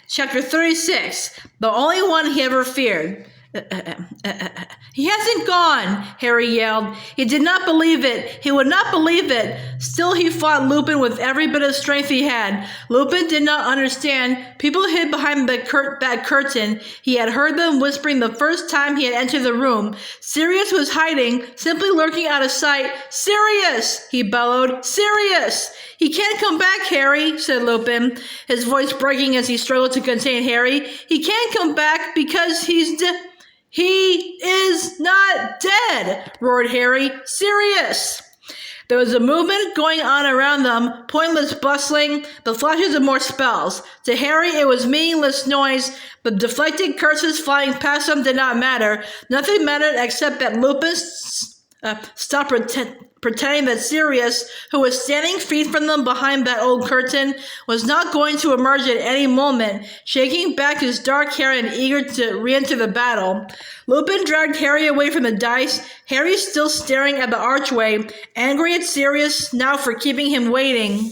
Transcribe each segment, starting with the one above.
Chapter 36, the only one he ever feared. He hasn't gone, Harry yelled. He did not believe it. He would not believe it. Still, he fought Lupin with every bit of strength he had. Lupin did not understand. People hid behind that curtain. He had heard them whispering the first time he had entered the room. Sirius was hiding, simply lurking out of sight. Sirius! He bellowed. Sirius! He can't come back, Harry, said Lupin, his voice breaking as he struggled to contain Harry. He can't come back because he's He is not dead, roared Harry. Sirius! There was a movement going on around them, pointless bustling, the flashes of more spells. To Harry, it was meaningless noise. The deflected curses flying past them did not matter. Nothing mattered except that Lupin stopped pretending that Sirius, who was standing feet from them behind that old curtain, was not going to emerge at any moment, shaking back his dark hair and eager to re-enter the battle. Lupin dragged Harry away from the dice, Harry still staring at the archway, angry at Sirius now for keeping him waiting.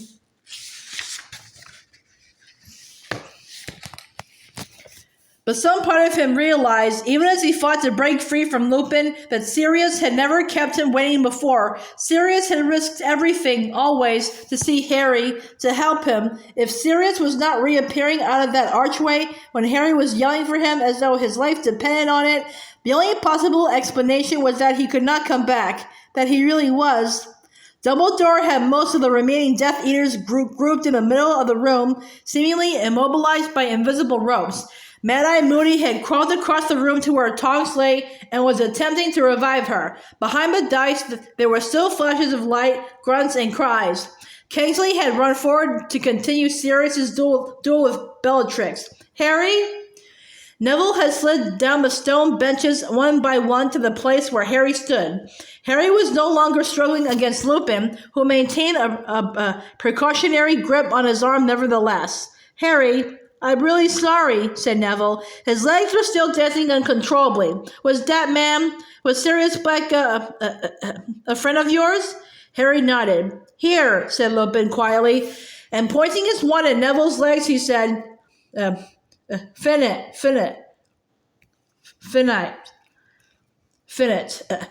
But some part of him realized, even as he fought to break free from Lupin, that Sirius had never kept him waiting before. Sirius had risked everything, always, to see Harry, to help him. If Sirius was not reappearing out of that archway when Harry was yelling for him as though his life depended on it, the only possible explanation was that he could not come back, that he really was. Dumbledore had most of the remaining Death Eaters grouped in the middle of the room, seemingly immobilized by invisible ropes. Mad-Eye Moody had crawled across the room to where Tonks lay and was attempting to revive her. Behind the dice, there were still flashes of light, grunts, and cries. Kingsley had run forward to continue Sirius's duel with Bellatrix. Harry? Neville had slid down the stone benches one by one to the place where Harry stood. Harry was no longer struggling against Lupin, who maintained a precautionary grip on his arm nevertheless. Harry, I'm really sorry, said Neville. His legs were still dancing uncontrollably. Was Sirius Black a friend of yours? Harry nodded. Here, said Lupin quietly, and pointing his wand at Neville's legs, he said, Finite.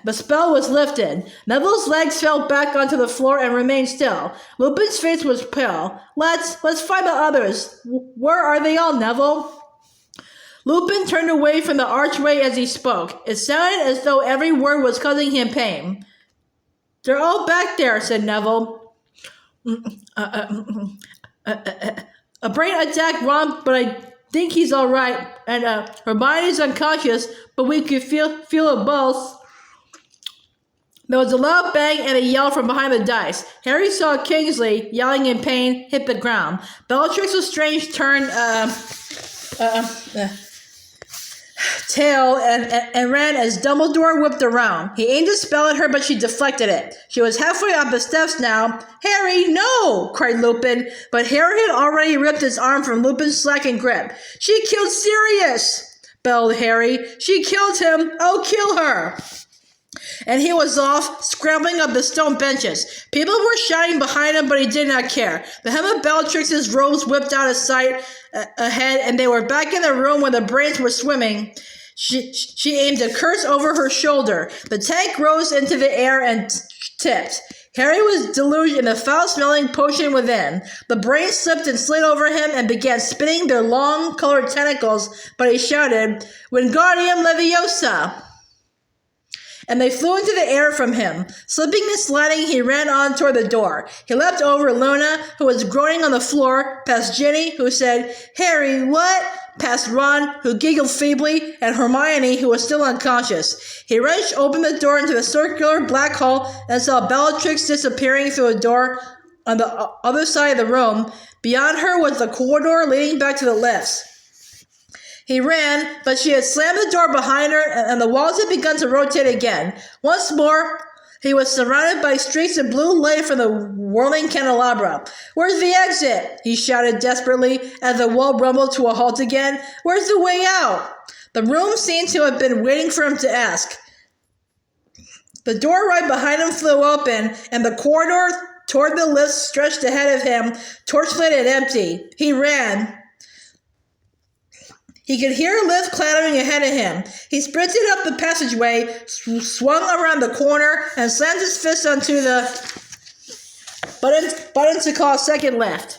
The spell was lifted. Neville's legs fell back onto the floor and remained still. Lupin's face was pale. Let's find the others. Where are they all, Neville? Lupin turned away from the archway as he spoke. It sounded as though every word was causing him pain. They're all back there, said Neville. A brain attack, Ron, but I think he's all right, and Hermione's unconscious, but we could feel a pulse. There was a loud bang and a yell from behind the dice. Harry saw Kingsley, yelling in pain, hit the ground. Bellatrix's strange turn tail and ran as Dumbledore whipped around. He aimed a spell at her, but she deflected it. She was halfway up the steps now. Harry, no! Cried Lupin, but Harry had already ripped his arm from Lupin's slackened grip. She killed Sirius! Bellowed Harry. She killed him! I'll kill her! And he was off, scrambling up the stone benches. People were shouting behind him, but he did not care. The hem of Bellatrix's robes whipped out of sight ahead, and they were back in the room where the brains were swimming. She aimed a curse over her shoulder. The tank rose into the air and tipped. Harry was deluged in a foul-smelling potion within. The brains slipped and slid over him and began spinning their long, colored tentacles, but he shouted, Wingardium Leviosa! And they flew into the air from him. Slipping and sliding, he ran on toward the door. He leapt over Luna, who was groaning on the floor, past Ginny, who said, Harry, what? Past Ron, who giggled feebly, and Hermione, who was still unconscious. He wrenched open the door into the circular black hall and saw Bellatrix disappearing through a door on the other side of the room. Beyond her was the corridor leading back to the lifts. He ran, but she had slammed the door behind her, and the walls had begun to rotate again. Once more, he was surrounded by streaks of blue light from the whirling candelabra. Where's the exit? He shouted desperately as the wall rumbled to a halt again. Where's the way out? The room seemed to have been waiting for him to ask. The door right behind him flew open, and the corridor toward the lift stretched ahead of him, torchlit and empty. He ran. He could hear a lift clattering ahead of him. He sprinted up the passageway, swung around the corner, and slammed his fist onto the button to call a second lift.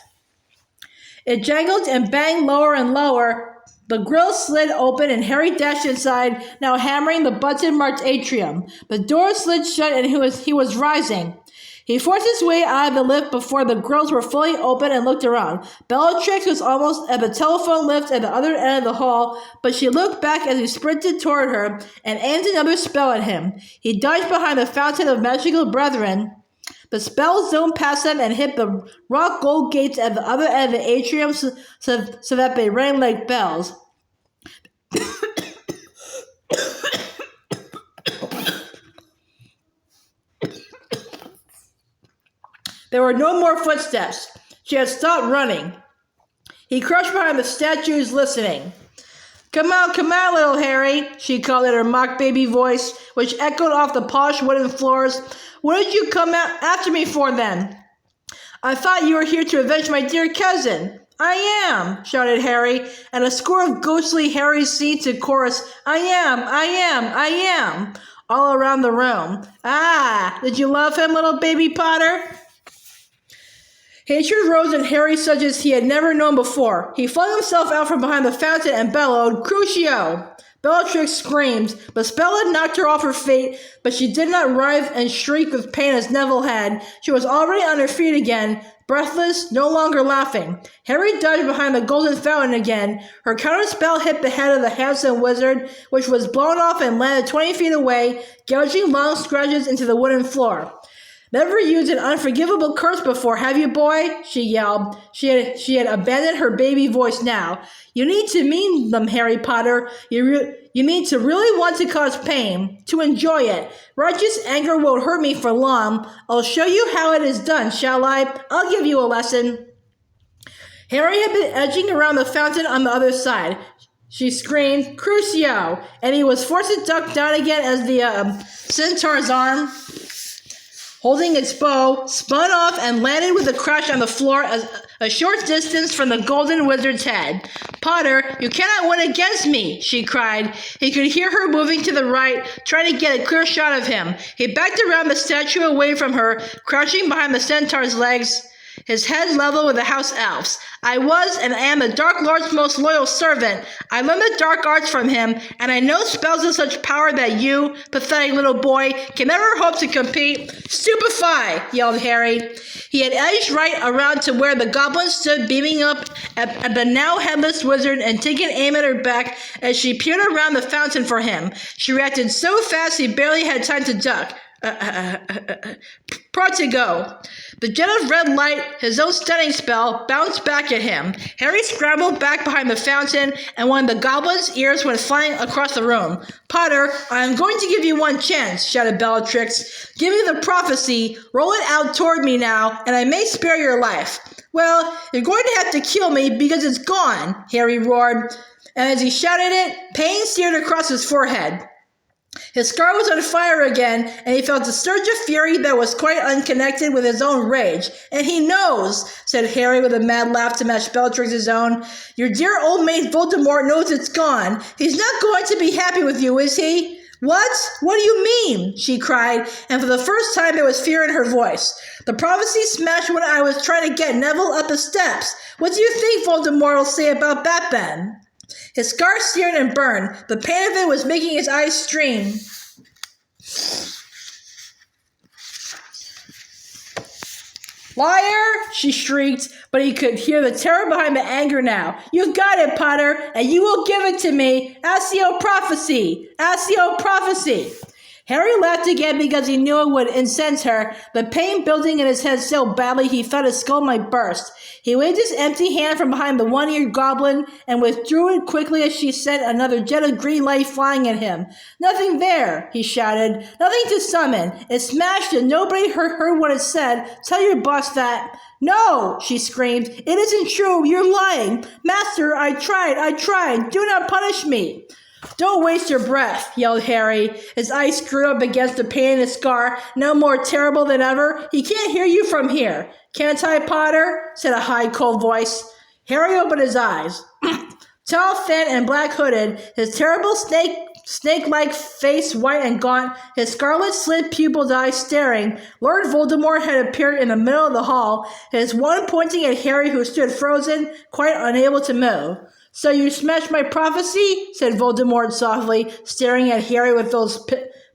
It jangled and banged lower and lower. The grill slid open and Harry dashed inside, now hammering the button-marked atrium. The door slid shut and he was rising. He forced his way out of the lift before the grills were fully open and looked around. Bellatrix was almost at the telephone lift at the other end of the hall, but she looked back as he sprinted toward her and aimed another spell at him. He dodged behind the fountain of magical brethren. The spell zoned past them and hit the rock gold gates at the other end of the atrium so that they rang like bells. There were no more footsteps. She had stopped running. He crouched behind the statues, listening. Come on, little Harry, she called in her mock baby voice, which echoed off the polished wooden floors. What did you come after me for, then? I thought you were here to avenge my dear cousin. I am, shouted Harry, and a score of ghostly Harrys seemed to chorus, I am, all around the room. Ah, did you love him, little baby Potter? Hatred rose in Harry such as he had never known before. He flung himself out from behind the fountain and bellowed, Crucio! Bellatrix screamed. The spell had knocked her off her feet, but she did not writhe and shriek with pain as Neville had. She was already on her feet again, breathless, no longer laughing. Harry dodged behind the golden fountain again. Her counterspell hit the head of the handsome wizard, which was blown off and landed 20 feet away, gouging long scratches into the wooden floor. Never used an unforgivable curse before, have you, boy? She yelled. She had abandoned her baby voice now. You need to mean them, Harry Potter. You need to really want to cause pain, to enjoy it. Righteous anger won't hurt me for long. I'll show you how it is done, shall I? I'll give you a lesson. Harry had been edging around the fountain on the other side. She screamed, Crucio! And he was forced to duck down again as the centaur's arm, holding its bow, spun off and landed with a crash on the floor a short distance from the golden wizard's head. Potter, you cannot win against me, she cried. He could hear her moving to the right, trying to get a clear shot of him. He backed around the statue away from her, crouching behind the centaur's legs, his head level with the house elves. I was and am the Dark Lord's most loyal servant. I learned the dark arts from him, and I know spells of such power that you, pathetic little boy, can never hope to compete. Stupefy, yelled Harry. He had edged right around to where the goblin stood beaming up at the now headless wizard and taken aim at her back as she peered around the fountain for him. She reacted so fast he barely had time to duck. Protego. The jet of red light, his own stunning spell, bounced back at him. Harry scrambled back behind the fountain, and one of the goblin's ears went flying across the room. Potter, I am going to give you one chance, shouted Bellatrix. Give me the prophecy, roll it out toward me now, and I may spare your life. Well, you're going to have to kill me because it's gone, Harry roared, and as he shouted it, pain seared across his forehead. His scar was on fire again, and he felt a surge of fury that was quite unconnected with his own rage. And he knows, said Harry with a mad laugh to match Bellatrix's own. Your dear old mate Voldemort knows it's gone. He's not going to be happy with you, is he? What? What do you mean? She cried, and for the first time there was fear in her voice. The prophecy smashed when I was trying to get Neville up the steps. What do you think Voldemort will say about that, then? His scar seared and burned. The pain of it was making his eyes stream. Liar! She shrieked, but he could hear the terror behind the anger now. You've got it, Potter, and you will give it to me. Accio prophecy! Accio prophecy! Harry laughed again because he knew it would incense her, the pain building in his head so badly he thought his skull might burst. He waved his empty hand from behind the one-eared goblin and withdrew it quickly as she sent another jet of green light flying at him. Nothing there, he shouted. Nothing to summon. It smashed and nobody heard what it said. Tell your boss that. No, she screamed. It isn't true. You're lying. Master, I tried. Do not punish me. Don't waste your breath, yelled Harry, his eyes screwed up against the pain in his scar, now more terrible than ever. He can't hear you from here. Can't I, Potter? Said a high, cold voice. Harry opened his eyes. Tall, thin, and black-hooded, his terrible snake-like face white and gaunt, his scarlet-slit pupiled eyes staring, Lord Voldemort had appeared in the middle of the hall, his wand pointing at Harry, who stood frozen, quite unable to move. So you smashed my prophecy? Said Voldemort softly, staring at Harry with those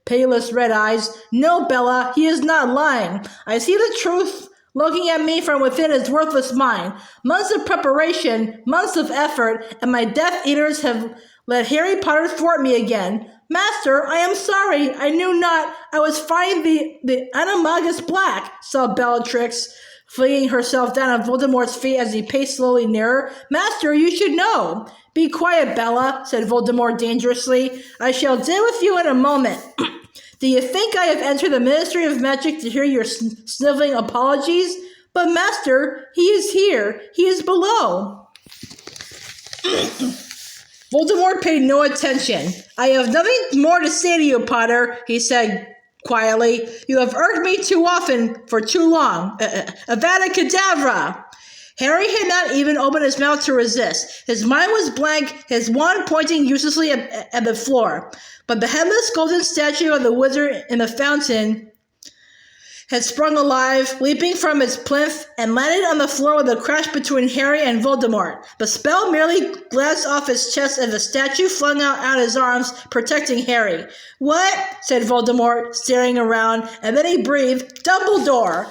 pitiless red eyes. No, Bella, he is not lying. I see the truth looking at me from within his worthless mind. Months of preparation, months of effort, and my Death Eaters have let Harry Potter thwart me again. Master, I am sorry. I knew not. I was fighting the Animagus Black, sobbed Bellatrix, flinging herself down on Voldemort's feet as he paced slowly nearer. Master, you should know. Be quiet, Bella, said Voldemort dangerously. I shall deal with you in a moment. Do you think I have entered the Ministry of Magic to hear your sniveling apologies? But, Master, he is here. He is below. Voldemort paid no attention. I have nothing more to say to you, Potter, he said quietly. You have irked me too often for too long. Avada Kedavra! Harry had not even opened his mouth to resist. His mind was blank, his wand pointing uselessly at the floor. But the headless golden statue of the wizard in the fountain had sprung alive, leaping from its plinth, and landed on the floor with a crash between Harry and Voldemort. The spell merely glanced off his chest as the statue flung out his arms, protecting Harry. What? Said Voldemort, staring around, and then he breathed, Dumbledore!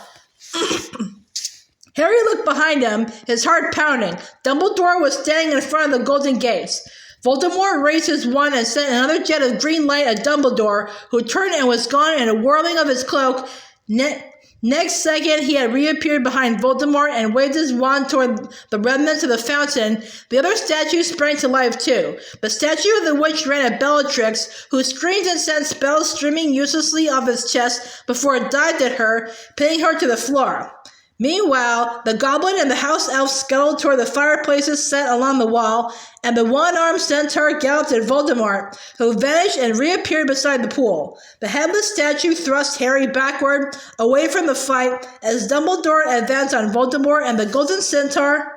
Harry looked behind him, his heart pounding. Dumbledore was standing in front of the golden gates. Voldemort raised his wand and sent another jet of green light at Dumbledore, who turned and was gone in a whirling of his cloak. Next second, he had reappeared behind Voldemort and waved his wand toward the remnants of the fountain. The other statue sprang to life too. The statue of the witch ran at Bellatrix, who screamed and sent spells streaming uselessly off his chest before it dived at her, pinning her to the floor. Meanwhile, the goblin and the house elf scuttled toward the fireplaces set along the wall, and the one-armed centaur galloped at Voldemort, who vanished and reappeared beside the pool. The headless statue thrust Harry backward, away from the fight, as Dumbledore advanced on Voldemort, and the golden centaur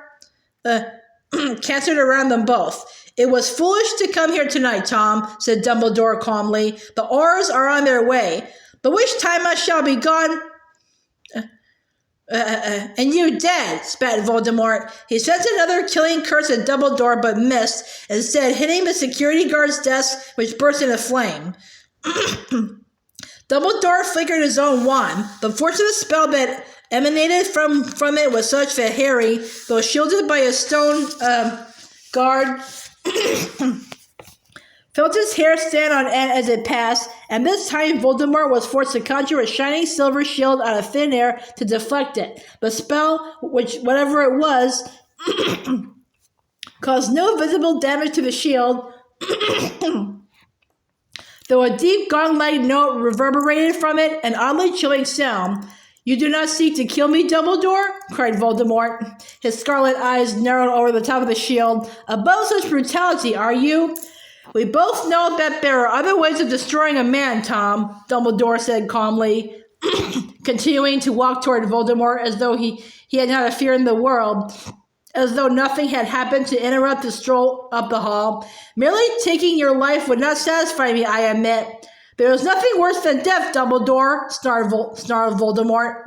cantered around them both. It was foolish to come here tonight, Tom, said Dumbledore calmly. The Aurors are on their way. But which time I shall be gone... and you dead, spat Voldemort. He sent another killing curse at Dumbledore, but missed, instead hitting the security guard's desk, which burst into flame. Dumbledore flickered his own wand. The force of the spell that emanated from it was such that Harry, though shielded by a stone guard, felt his hair stand on end as it passed, and this time Voldemort was forced to conjure a shining silver shield out of thin air to deflect it. The spell, whatever it was, caused no visible damage to the shield, though a deep gong-like note reverberated from it, an oddly chilling sound. You do not seek to kill me, Dumbledore? Cried Voldemort. His scarlet eyes narrowed over the top of the shield. Above such brutality, are you? We both know that there are other ways of destroying a man, Tom, Dumbledore said calmly, continuing to walk toward Voldemort as though he had not a fear in the world, as though nothing had happened to interrupt the stroll up the hall. Merely taking your life would not satisfy me, I admit. There is nothing worse than death, Dumbledore, snarled Voldemort.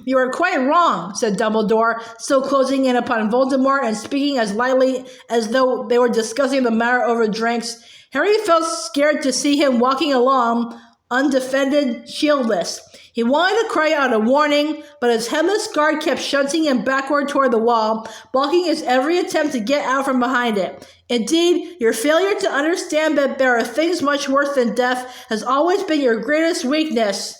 You are quite wrong, said Dumbledore, still closing in upon Voldemort and speaking as lightly as though they were discussing the matter over drinks. Harry felt scared to see him walking along, undefended, shieldless. He wanted to cry out a warning, but his headless guard kept shunting him backward toward the wall, blocking his every attempt to get out from behind it. Indeed, your failure to understand that there are things much worse than death has always been your greatest weakness.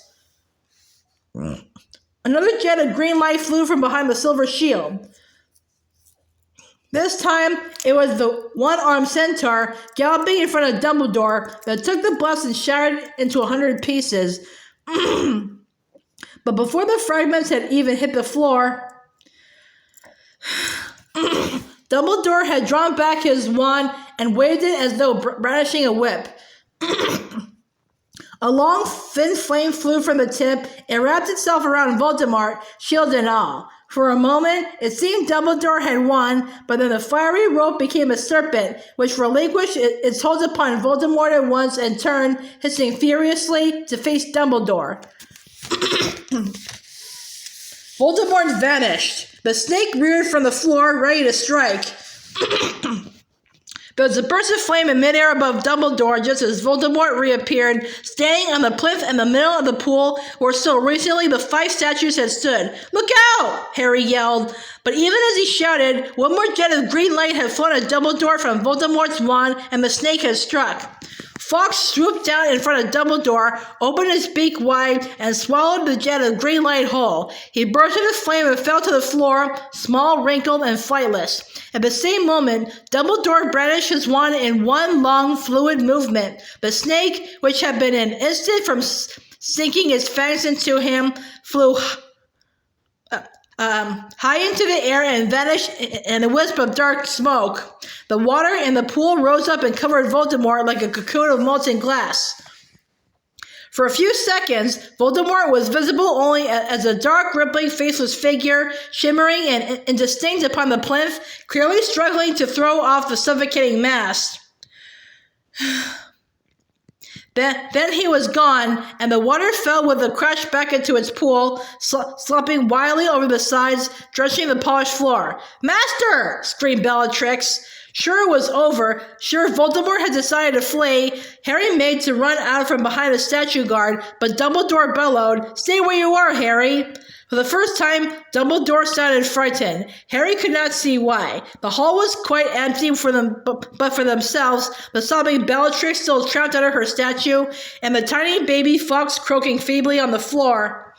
Another jet of green light flew from behind the silver shield. This time, it was the one-armed centaur galloping in front of Dumbledore that took the blast and shattered into 100 pieces. But before the fragments had even hit the floor, Dumbledore had drawn back his wand and waved it as though brandishing a whip. A long, thin flame flew from the tip and wrapped itself around Voldemort, shield and all. For a moment, it seemed Dumbledore had won, but then the fiery rope became a serpent, which relinquished its hold upon Voldemort at once and turned, hissing furiously, to face Dumbledore. Voldemort vanished. The snake reared from the floor, ready to strike. There was a burst of flame in midair above Dumbledore just as Voldemort reappeared, standing on the plinth in the middle of the pool where so recently the 5 statues had stood. "Look out!" Harry yelled. But even as he shouted, one more jet of green light had flown at Dumbledore from Voldemort's wand, and the snake had struck. Fawkes swooped down in front of Dumbledore, opened his beak wide, and swallowed the jet of green light whole. He burst into flame and fell to the floor, small, wrinkled, and flightless. At the same moment, Dumbledore brandished his wand in one long, fluid movement. The snake, which had been an instant from sinking its fangs into him, flew high into the air and vanished in a wisp of dark smoke. The water in the pool rose up and covered Voldemort like a cocoon of molten glass. For a few seconds, Voldemort was visible only as a dark, rippling, faceless figure, shimmering and indistinct upon the plinth, clearly struggling to throw off the suffocating mass. Then he was gone, and the water fell with a crash back into its pool, slopping wildly over the sides, drenching the polished floor. "Master!" screamed Bellatrix. Sure it was over, sure Voldemort had decided to flee, Harry made to run out from behind a statue guard, but Dumbledore bellowed, "Stay where you are, Harry!" For the first time, Dumbledore sounded frightened. Harry could not see why. The hall was quite empty for them, but for themselves, the sobbing Bellatrix still trapped under her statue, and the tiny baby Fawkes croaking feebly on the floor.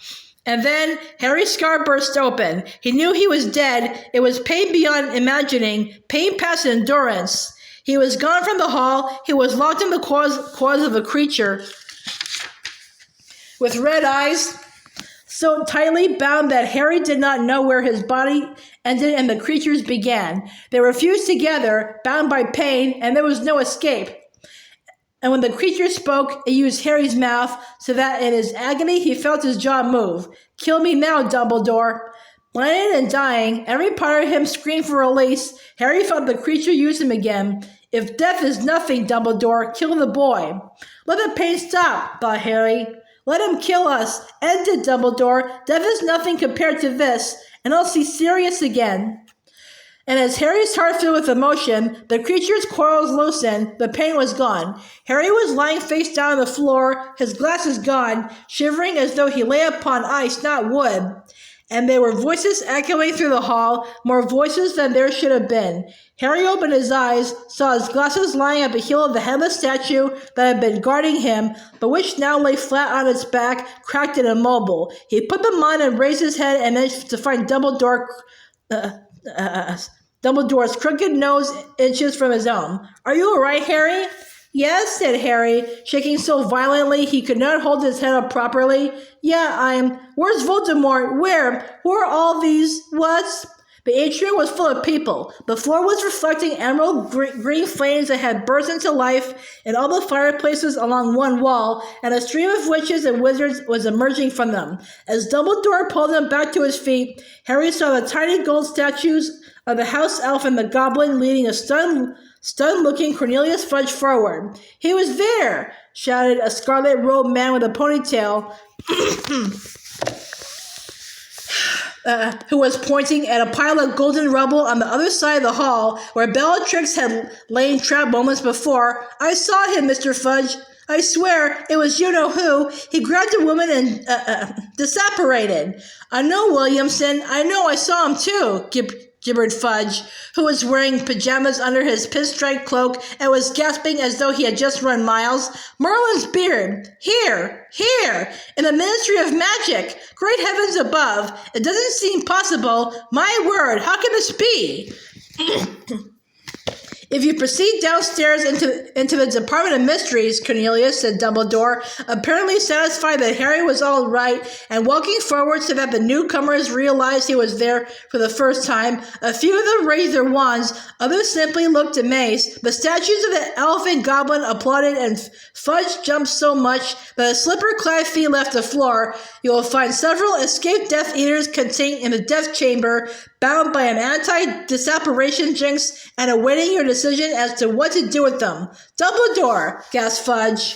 And then Harry's scar burst open. He knew he was dead. It was pain beyond imagining, pain past endurance. He was gone from the hall. He was locked in the claws of a creature with red eyes, so tightly bound that Harry did not know where his body ended and the creature's began. They were fused together, bound by pain, and there was no escape. And when the creature spoke, it used Harry's mouth, so that in his agony he felt his jaw move. "Kill me now, Dumbledore." Blinded and dying, every part of him screamed for release. Harry felt the creature use him again. "If death is nothing, Dumbledore, kill the boy." "Let the pain stop," thought Harry. "Let him kill us. End it, Dumbledore. Death is nothing compared to this, and I'll see Sirius again." And as Harry's heart filled with emotion, the creature's coils loosened, the pain was gone. Harry was lying face down on the floor, his glasses gone, shivering as though he lay upon ice, not wood. And there were voices echoing through the hall, more voices than there should have been. Harry opened his eyes, saw his glasses lying at the heel of the headless statue that had been guarding him, but which now lay flat on its back, cracked and immobile. He put them on and raised his head and managed to find Dumbledore's crooked nose inches from his own. "Are you all right, Harry?" "Yes," said Harry, shaking so violently he could not hold his head up properly. "Yeah, Where's Voldemort? Where? Who are all these? What?" The atrium was full of people. The floor was reflecting emerald green flames that had burst into life in all the fireplaces along one wall, and a stream of witches and wizards was emerging from them. As Dumbledore pulled him back to his feet, Harry saw the tiny gold statues of the house elf and the goblin leading a stunned-looking Cornelius Fudge forward. "He was there!" shouted a scarlet-robed man with a ponytail, who was pointing at a pile of golden rubble on the other side of the hall, where Bellatrix had lain trapped moments before. "I saw him, Mr. Fudge. I swear it was you-know-who. He grabbed a woman and disapparated." "I know, Williamson. I know. I saw him too," gibbered Fudge, who was wearing pajamas under his pinstripe cloak and was gasping as though he had just run miles. "Merlin's beard. Here, in the Ministry of Magic. Great heavens above. It doesn't seem possible. My word, how can this be?" If you proceed downstairs into the Department of Mysteries, Cornelius, said Dumbledore, apparently satisfied that Harry was all right, and walking forward so that the newcomers realized he was there for the first time. A few of them raised their wands, others simply looked amazed. The statues of the elf and goblin applauded, and Fudge jumped so much that his slipper-clad feet left the floor. You will find several escaped Death Eaters contained in the Death Chamber, bound by an anti-disapparition jinx and awaiting your decision as to what to do with them. Dumbledore, gasped Fudge,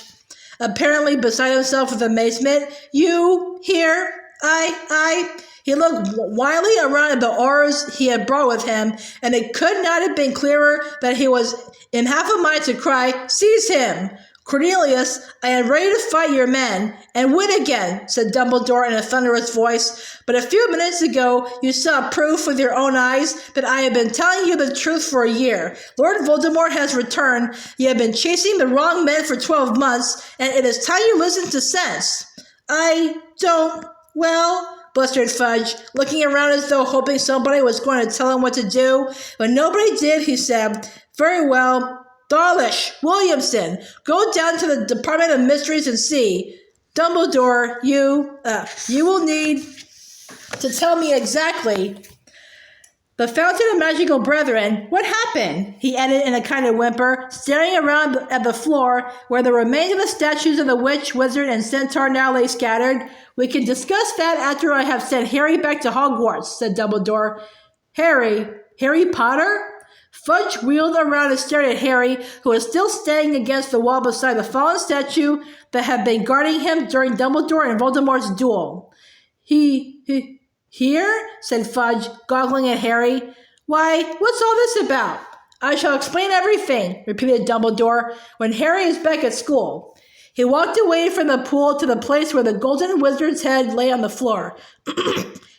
apparently beside himself with amazement. You here? I. He looked wildly around at the auras he had brought with him, and it could not have been clearer that he was in half a mind to cry, "Seize him!" Cornelius, I am ready to fight your men, and win again, said Dumbledore in a thunderous voice. But a few minutes ago, you saw proof with your own eyes that I have been telling you the truth for a year. Lord Voldemort has returned. You have been chasing the wrong men for 12 months, and it is time you listen to sense. I don't, well, blustered Fudge, looking around as though hoping somebody was going to tell him what to do. But nobody did, he said. Very well. Dawlish, Williamson, go down to the Department of Mysteries and see. Dumbledore, you will need to tell me exactly. The Fountain of Magical Brethren, what happened? He added in a kind of whimper, staring around at the floor where the remains of the statues of the witch, wizard, and centaur now lay scattered. We can discuss that after I have sent Harry back to Hogwarts, said Dumbledore. Harry Potter? Fudge wheeled around and stared at Harry, who was still standing against the wall beside the fallen statue that had been guarding him during Dumbledore and Voldemort's duel. Here? Said Fudge, goggling at Harry. Why, what's all this about? I shall explain everything, repeated Dumbledore, when Harry is back at school. He walked away from the pool to the place where the golden wizard's head lay on the floor.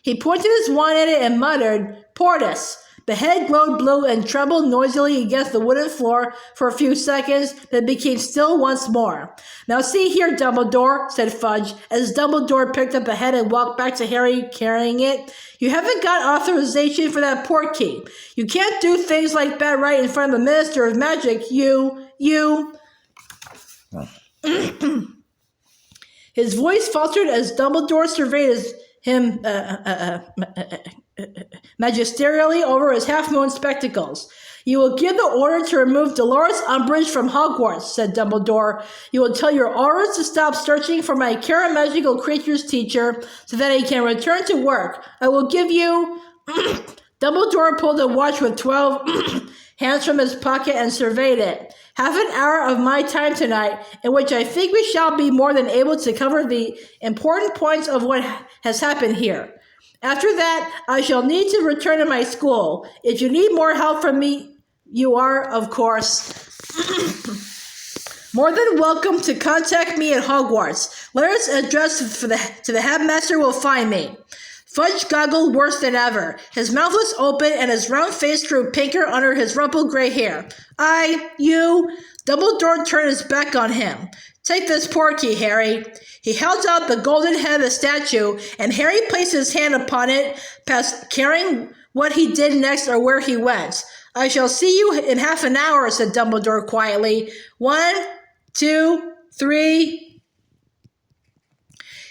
He pointed his wand at it and muttered, Portus. The head glowed blue and trembled noisily against the wooden floor for a few seconds, then became still once more. Now see here, Dumbledore, said Fudge, as Dumbledore picked up the head and walked back to Harry carrying it. You haven't got authorization for that portkey. You can't do things like that right in front of the Minister of Magic. His voice faltered as Dumbledore surveyed him magisterially over his half-moon spectacles. You will give the order to remove Dolores Umbridge from Hogwarts, said Dumbledore. You will tell your aurors to stop searching for my Magical Creatures teacher so that he can return to work. I will give you... Dumbledore pulled a watch with 12 hands from his pocket and surveyed it. Half an hour of my time tonight, in which I think we shall be more than able to cover the important points of what has happened here. After that, I shall need to return to my school. If you need more help from me, you are, of course, more than welcome to contact me at Hogwarts. Letters addressed to the headmaster will find me. Fudge goggled worse than ever. His mouth was open and his round face grew pinker under his rumpled gray hair. Dumbledore turned his back on him. Take this portkey, Harry. He held out the golden head of the statue, and Harry placed his hand upon it, past caring what he did next or where he went. I shall see you in half an hour, said Dumbledore quietly. 1, 2, 3...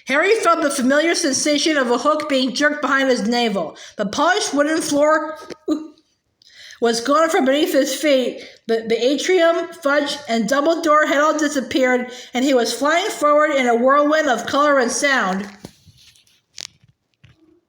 Harry felt the familiar sensation of a hook being jerked behind his navel. The polished wooden floor was gone from beneath his feet. The atrium, Fudge, and Dumbledore had all disappeared, and he was flying forward in a whirlwind of color and sound.